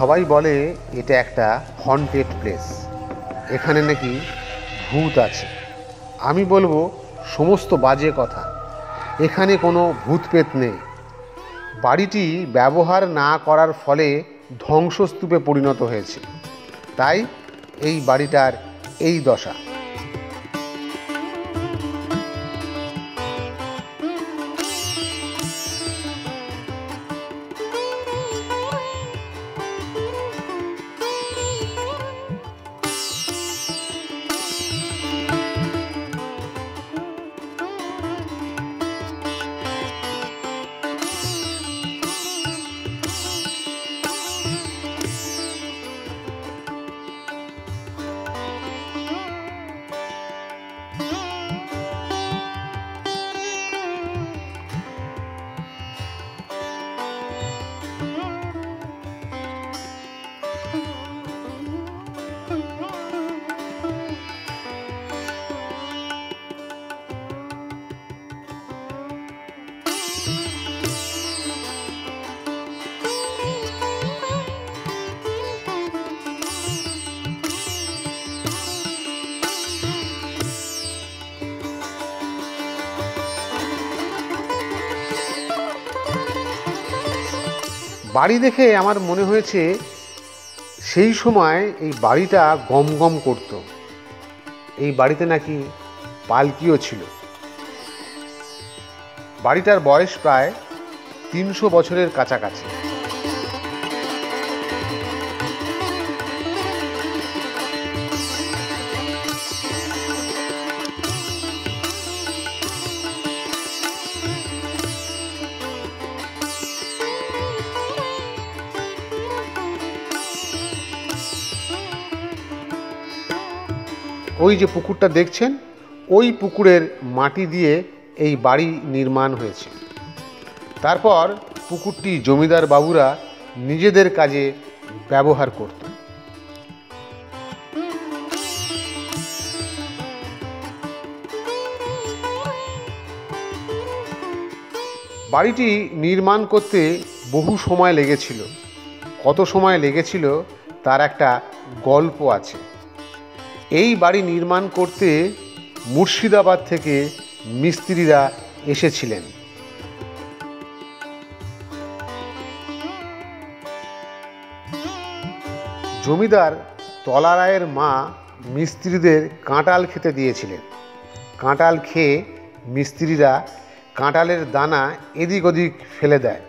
সবাই বলে এটা একটা হন্টেড প্লেস, এখানে নাকি ভূত আছে। আমি বলবো সমস্ত বাজে কথা। এখানে কোনো ভূতপ্রেত নেই। বাড়িটি ব্যবহার না করার ফলে ধ্বংসস্তূপে পরিণত হয়েছে, তাই এই বাড়িটার এই দশা। বাড়ি দেখে আমার মনে হয়েছে সেই সময় এই বাড়িটা গম গম করত। এই বাড়িতে নাকি পালকিও ছিল। বাড়িটার বয়স প্রায় 300 বছরের কাছাকাছি। ওই যে পুকুরটা দেখছেন, ওই পুকুরের মাটি দিয়ে এই বাড়ি নির্মাণ হয়েছে। তারপর পুকুরটি জমিদার বাবুরা নিজেদের কাজে ব্যবহার করত। বাড়িটি নির্মাণ করতে বহু সময় লেগেছিল। কত সময় লেগেছিল তার একটা গল্প আছে। এই বাড়ি নির্মাণ করতে মুর্শিদাবাদ থেকে মিস্ত্রিরা এসেছিলেন। জমিদার তলারায়ের মা মিস্ত্রিদের কাঁঠাল খেতে দিয়েছিলেন। কাঁঠাল খেয়ে মিস্ত্রিরা কাঁঠালের দানা এদিক ওদিক ফেলে দেয়।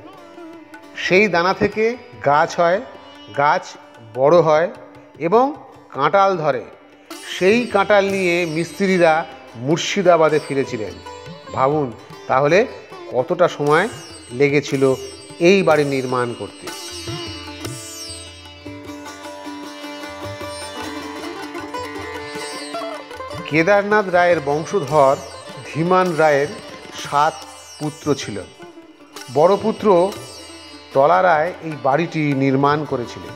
সেই দানা থেকে গাছ হয়, গাছ বড় হয় এবং কাঁঠাল ধরে। সেই কাঁঠাল নিয়ে মিস্ত্রিরা মুর্শিদাবাদে ফিরেছিলেন। ভাবুন তাহলে কতটা সময় লেগেছিল এই বাড়ি নির্মাণ করতে। কেদারনাথ রায়ের বংশধর ধীমান রায়ের 7 পুত্র ছিল। বড় পুত্র তলারায় এই বাড়িটি নির্মাণ করেছিলেন।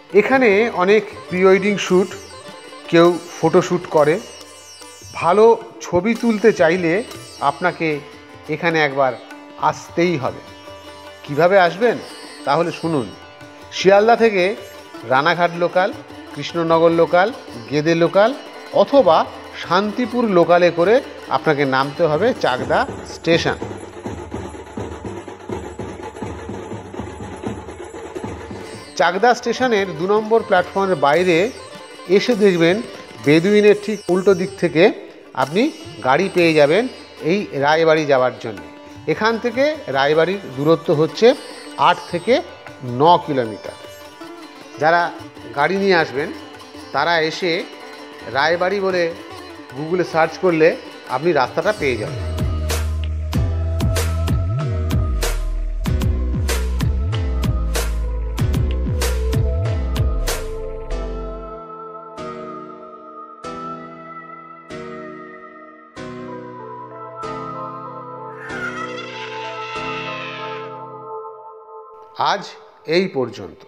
এখানে অনেক প্রি ওয়েডিং শ্যুট, কেউ ফটোশ্যুট করে। ভালো ছবি তুলতে চাইলে আপনাকে এখানে একবার আসতেই হবে। কিভাবে আসবেন তাহলে শুনুন। শিয়ালদা থেকে Ranaghat local, Krishnanagar local, Gede local অথবা শান্তিপুর লোকালে করে আপনাকে নামতে হবে চাকদা স্টেশন। চাকদা স্টেশনের 2 নম্বর প্ল্যাটফর্মের বাইরে এসে দেখবেন বেদুইনের ঠিক উল্টো দিক থেকে আপনি গাড়ি পেয়ে যাবেন এই রায়বাড়ি যাওয়ার জন্য। এখান থেকে রায়বাড়ির দূরত্ব হচ্ছে 8 থেকে 9 কিলোমিটার। যারা গাড়ি নিয়ে আসবেন তারা এসে রায়বাড়ি বলে গুগলে সার্চ করলে আপনি রাস্তাটা পেয়ে যাবেন। আজ এই পর্যন্ত।